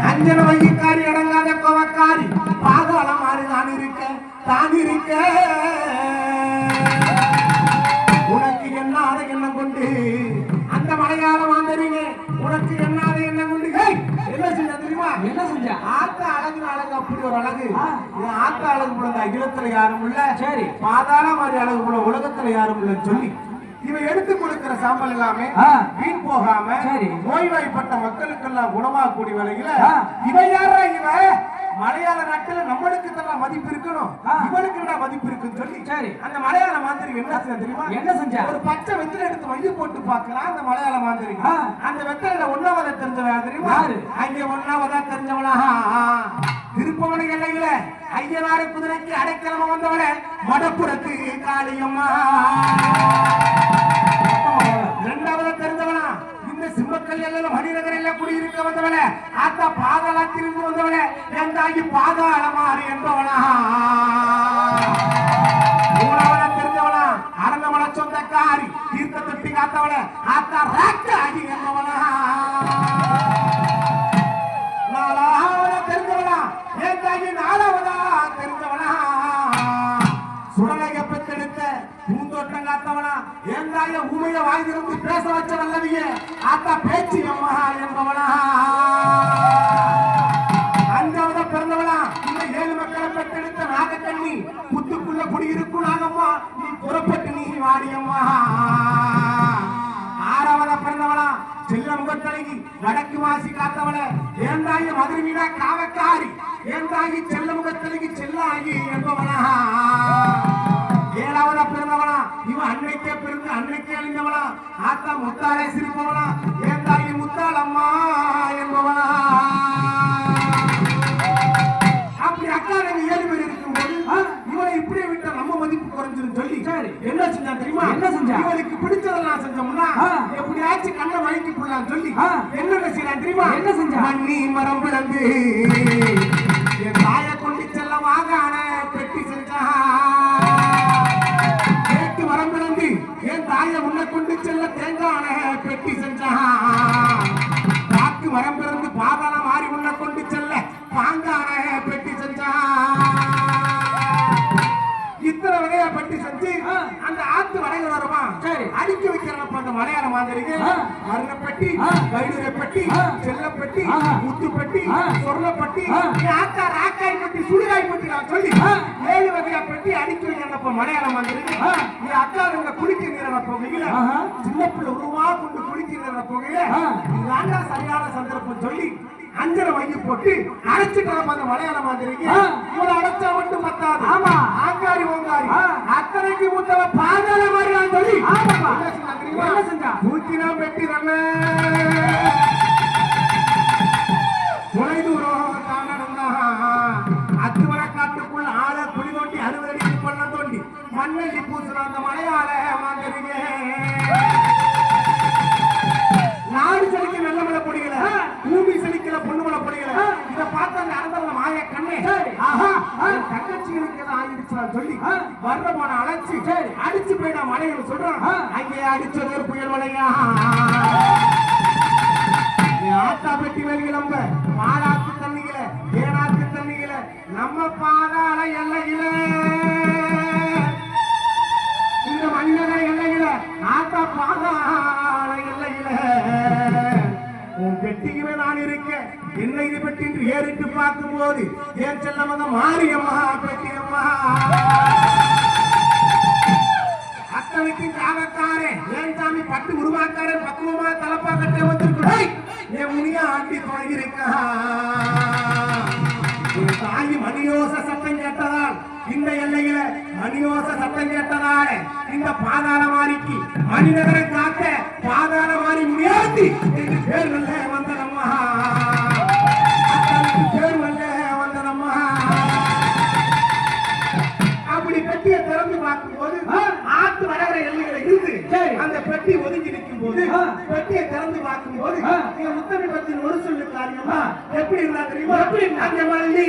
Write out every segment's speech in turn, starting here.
அஞ்சன வங்கிக்காரி அடங்காத கோவக்காரி பாதாள மாறி தான் இருக்க உனக்கு என்னாத என்ன கொண்டு அந்த மலையாள மாந்தரிங்க உனக்கு என்னாத என்ன கொண்டு என்ன செஞ்ச தெரியுமா? என்ன செஞ்ச? ஆத்த அழகு அழகு அப்படி ஒரு அழகு. ஆத்த அழகு போல அகிலத்துல யாரும் இல்ல. சரி, பாதாள மாதிரி அழகு போல உலகத்துல யாரும் இல்லைன்னு சொல்லி இவ எடுத்து கொடுக்கிற சாம்பல் எல்லாமே வீண் போகாம நோய்வாய்ப்பட்ட மக்களுக்கெல்லாம் குணமாகக்கூடிய வேலையில இவ யாரா இவ மலையாள நாட்டுல நம்மளுக்கு தான் மதிப்பு இருக்கணும், இவனுக்கு என்ன மதிப்பு இருக்குன்னு சொல்லி சரி அந்த மலையாள மாந்திரிக்கு என்ன செஞ்ச தெரியுமா? என்ன செஞ்சா? ஒரு பச்சை வெத்தலை எடுத்து மைய போட்டு பாக்குறான் அந்த மலையாள மாந்திரிக்கு. அந்த வெத்தலையில ஒன்னாவதா தெரிஞ்சவன் தெரியுமா? அங்க ஒன்னாவதா தெரிஞ்சவனா திருப்பவனுக்கு எல்லையில ஐயனாறு குதிரைக்கு அடைக்கலமா வந்தவன மடப்புறத்து காளியம்மா. இரண்டாவது தெரிஞ்சவனா இந்த சிம்மக்கல் எல்லாம் மணிநகர் எல்லாம் குடியிருக்க வந்தவன ஆத்தா பாதாளத்திலிருந்து வந்தவன எந்தாகி பாதாள மாறி என்பவனா. மூணாவதா தெரிஞ்சவனா அறந்தவன சொந்தக்காரி தீர்த்த தொட்டி காத்தவன ஆத்தா ராக்க ஆகி என்பவனா. நாலாவதா தெரிஞ்சவனா எந்தாகி நாலாவதா தெரிஞ்சவனா சுடலைய பெற்றெடுத்த பூந்தோட்டம் காத்தவனா எந்தாய ஊமைய வாய்ந்திருந்து பேச வச்ச வல்லவிய ஆத்தா பேச்சு அம்மா என்பவனா. அஞ்சாவதா பிறந்தவனா இந்த 7 மக்களை பெற்றெடுத்த நாகக்கண்ணி புத்துக்குள்ள குடியிருக்கும் நாகம்மா நீ புறப்பட்டு நீ வாடியம்மா. ஆறாவதா பிறந்தவனா செல்ல முகத்தழகி வடக்கு வாசி காத்தவள ஏந்தாயி மதுரை மீனா காவக்காரி ஏந்தாயி செல்ல முகத்தழகி செல்லாகி என்பவனா. ஏழாவதா பிறந்தவனா இவன் அன்னைக்கே பிறந்து அன்னைக்கே அழிந்தவனா ஆத்தா முத்தாளே சிரிப்பவனா ஏந்தாயி முத்தாளம்மா என்பவனா. அப்படி அக்கா 7 பேர் இருக்கும்போது இவனை இப்படியே விட்டா நம்ம மதிப்பு குறைஞ்சிரும் சொல்லி சரி என்ன செஞ்சா தெரியுமா? என்ன செஞ்சா? இவனுக்கு பிடிச்சதெல்லாம் செஞ்சோம்னா எப்படியாச்சும் கண்ணை வாங்கி போடலாம் சொல்லி என்ன செய்யலாம் தெரியுமா? என்ன செஞ்சா? மண்ணி மரம் பிறந்து என் தாயை கொண்டு செல்ல வாகான பெட்டி செஞ்சா. கேட்டு மரம் பிறந்து என் தாயை உன்னை கொண்டு செல்ல தேங்கான பெட்டி செஞ்சா. காக்கு மரம் பிறந்து பாதாள மாறி உன்னை கொண்டு செல்ல பாங்கான பெட்டி செஞ்சா. இத்தனை வகையா பெட்டி செஞ்சு அந்த ஆத்து வடைகள் வருமா சரி அடிக்க வைக்கிறப்ப அந்த மலையாள மாதிரிக்கு மரண பெட்டி வைடூர பெட்டி செல்ல பெட்டி முத்து பெட்டி சொர்ண பெட்டி ஆக்கா ராக்காய் பெட்டி சுடுகாய் பெட்டி நான் சொல்லி 7 வகையா பெட்டி அடிக்க வைக்கிறப்ப மலையாள மாதிரிக்கு நீ அக்கா இவங்க குளிக்க நீர போகையில சின்ன பிள்ளை உருவா கொண்டு குளிக்க நீர போகையில இதுதான் சரியான சந்தர்ப்பம் சொல்லி அஞ்சரை வாங்கி போட்டு அடைச்சிட்டு அந்த மலையாள மாதிரிக்கு இவனை அடைச்சா மட்டும் பத்தாது. ஆமா ஆங்காரி ஓங்காரி அத்தனைக்கு மூத்தவ பாதாள மாதிரி நான் சொல்லி என்ன செஞ்சா? ஊத்தினா பெட்டி தானே தொலை தூரம் தானடா அத்துவர காட்டுக்குள்ள ஆள குழி தோண்டி 60 அடிக்கு பண்ண தோண்டி மண்ணெல்லி பூசுற அந்த மலையாள மாதிரிங்க நாடு செழிக்க நல்ல மழை பொடியல பூமி செழிக்கல பொண்ணு மழை பொடியல இத பார்த்து அந்த அறந்தவங்க மாய கண்ணே ஆஹா தங்கச்சிகளுக்கு ஏதாவது ஆயிடுச்சான்னு சொல்லி வர்ற போன அழைச்சி அடிச்சு போயிடா மலைகள் சொல்றான். அங்கே அடிச்சது ஒரு புயல் மலையா ஆத்தா பெட்டி வெளியிலம்ப பாலாத்து தண்ணிகள ஏனாத்து தண்ணிகள நம்ம பாதாள எல்லையில இந்த மனிதன எல்லையில ஆத்தா பாதாள எல்லையில உன் பெட்டிக்குமே நான் இருக்கேன். என்ன இது பெட்டி என்று ஏறிட்டு பார்க்கும் போது ஏன் செல்லமத மாரியம்மா பெட்டியம்மா அத்தனைக்கு காவக்காரே ஏன் சாமி பட்டு உருவாக்காரே பக்குவமா தலப்பா கட்டே வந்திருக்கிறேன் என் முனியா ஆண்டி தொடங்கியிருக்கா. தாயி மணியோச சத்தம் கேட்டதால் இந்த எல்லையில மணியோச சத்தம் கேட்டதால இந்த பாதாள மாறிக்கு மணிநகரை காக்க பாதாள மாறி முடியாது என்று பேர் நல்ல வந்தனம்மா பேர் நல்ல வந்தனம்மா. அப்படி பெட்டியை திறந்து பார்க்கும் போது ஆத்து வடகர எல்லைகளை இருந்து அந்த பெட்டி ஒதுங்கி நிற்கும் போது பெட்டியை திறந்து பார்க்கும் போது இந்த முத்தமிழத்தின் ஒரு சொல்லு காரியமா எப்படி இருந்தா தெரியுமா? எப்படி அந்த மல்லி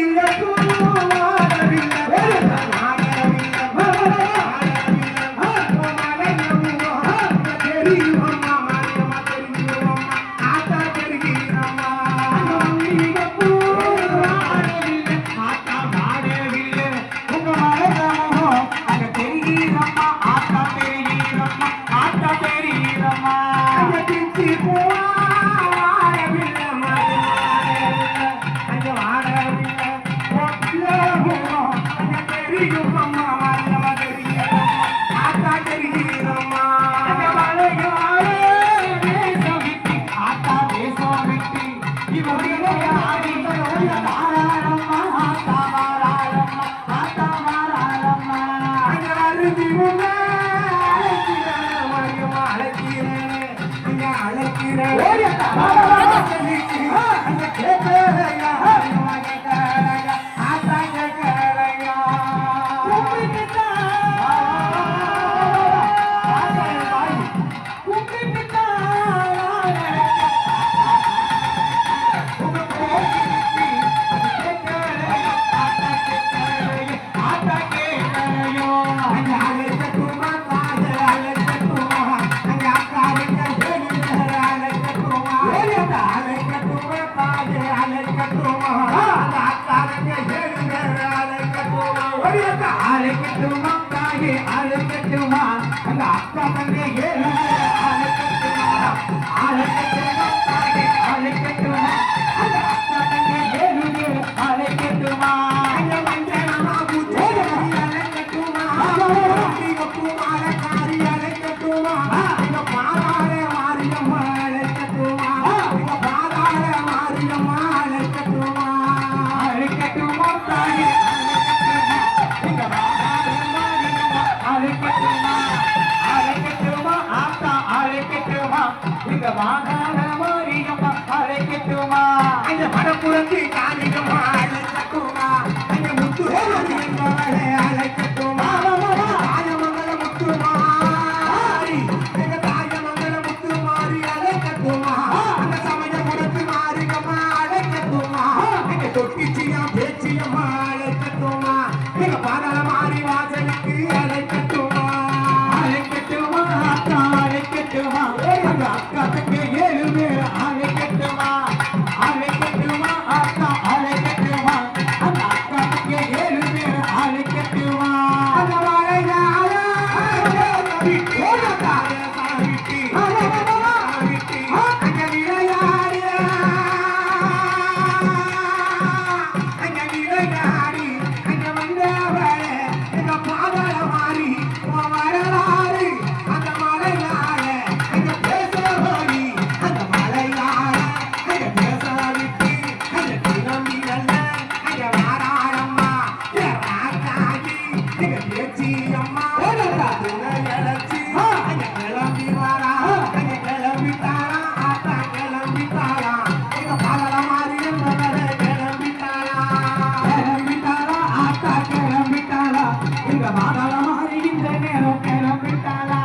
மடப்புறத்து காணிகமா அழைக்கட்டுமா அங்க முத்து என்பவளை அழைக்கட்டுமா தாயமங்கல முத்து மாறி எங்க தாயமங்கல முத்து மாறி அழைக்கட்டுமா அந்த சமய முடத்து மாறிகமா அழைக்கட்டுமா எங்க தொட்டிச்சியா பேச்சியம்மா அழைக்கட்டுமா எங்க பாதாள மாறி வாசலுக்கு அழைக்கட்டுமா அழைக்கட்டுமா அக்கா அழைக்கட்டுமா எங்க அக்கா தங்க 7 பேர் அழைக்கட்டுமா அழைக்கட்டுமா அக்கா அழைக்கட்டுமா அந்த அக்கா தங்க 7 பேர் அழைக்கட்டுமா அந்த மலையாள விட்டு சாவிட்டி சாவிட்டி அங்க விளையாடி அங்க வந்தவளே எங்க பாதாள மாறி வரலாறு அந்த மலையாள எங்க பேச போய் அந்த மலையாள எங்க பேச விட்டு அந்த கிளம்பி அல்ல அங்க வாராளம்மா ராக்காகி எங்க பேச்சி அம்மா இழைச்சி அங்க கிளம்பி வரா அங்க கிளம்பிட்டாரா ஆத்தா கிளம்பிட்டாரா எங்க பாதாள மாறி என்பவரை கிளம்பிட்டாரா ஆத்தா கிளம்பிட்டாரா எங்க பாதாள மாறி இந்த நேரம் கிளம்பிட்டாரா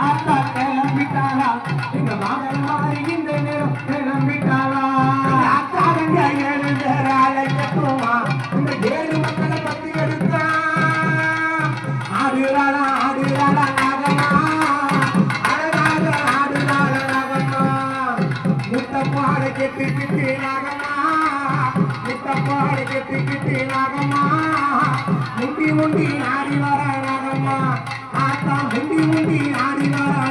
ஆத்தா கிளம்பிட்டாரா எங்க பாதாள மாறி இந்த நேரம் கிளம்பிட்டாரா ஆத்தாரங்க 7 பேர் அழைக்கட்டுமா இந்த 7 மக்களை பத்தி எடுத்தா ஆடுறாளா நாகமா அழகாக ஆடுறாள நாகம்மா முட்டப்பாடு கெட்டு நாகம்மா முட்டப்பாடு கெட்டு நாகம்மா முண்டி ஆடி வர நாகம்மா ஆத்தா முண்டி ஆடி வர